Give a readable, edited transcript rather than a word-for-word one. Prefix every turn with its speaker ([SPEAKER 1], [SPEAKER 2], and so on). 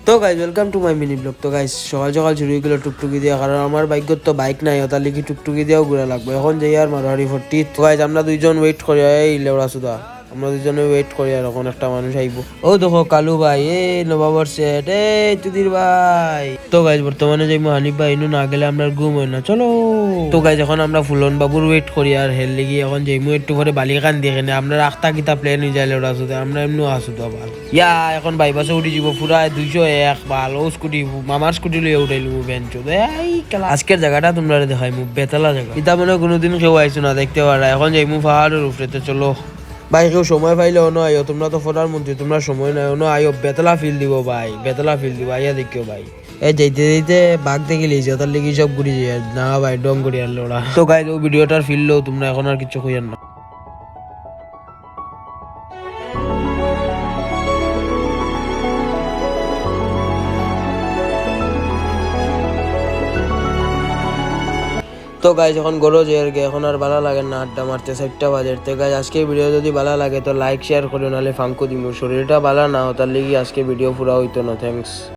[SPEAKER 1] তো guys welcome to my mini blog. তো guys সকাল সকাল শুরু হয়ে গেল টুকটুকি দিয়া, কারণ আমার বাইকের তো বাইক নাই, ওটার লিখি টুকটুকি দিয়েও ঘুরে লাগবে। এখন যাই আর মারোয়ারি ফোর্টি। তো গাইজ আমরা দুইজন ওয়েট করি, এই লেওড়া সুদা আমরা দুজনে ওয়েট করি, আর এখন একটা মানুষ আইব। ও দেখো কালু ভাই, এ নবাবর সেট, এ তুদির ভাই। তো গাইজ বর্তমানে যাই হানিফ ভাই ইনু না গেলে আমরা ঘুম হয় না, চলো। তো গাইজ এখন আমরা ফুলন বাবুর ওয়েট করি, আর হেল লিগি এখন যাইমু একটু করে বালিকান দিয়ে কেনে আমরা রাখতা কিতা প্লেন হয়ে যায় লেওড়া সুদা, আমরা এমনি আসু তো আবার ইয়া এখন বাইপাসে উঠি যাব পুরা 201 ভালো স্কুটি, মামার স্কুটি লইয়া উঠাইলু বেঞ্চো। এই খেলা আজকের জায়গাটা তোমরা দেখাইমু, বেতালা জায়গা। ইতা মনে কোনোদিন কেউ আইসো না দেখতে পারা। এখন যাইমু পাহাড়ের উপরেতে, চলো ভাই। কেউ সময় পাইলে অনো আইও, তোমরা তো প্রধানমন্ত্রী, তোমরা সময় নাই, অনো আইও। বেতলা ফিল দিব ভাই, বেতলা ফিল দিব, আইয়া দেখিও ভাই। এই যাইতে যাইতে বাঘ দেখে লিয়েছি, ওটার লেগে সব ঘুরি যাই না ভাই, ডং করি আর লোড়া। তো গাই ও ভিডিওটার ফিল লো তোমরা, এখন আর কিছু কইয়ার না। তো গাইজ এখন গরো যে আর এখন আর ভালো লাগে না আড্ডা মারতে 4টা বাজে। তো গাইজ আজকে ভিডিও যদি ভালো লাগে তো লাইক শেয়ার করো, নাহলে ফাঙ্কু দিমু। শরীরটা ভালো না, তার লেগে আজকে ভিডিও পুরা হইতো না। থ্যাংকস।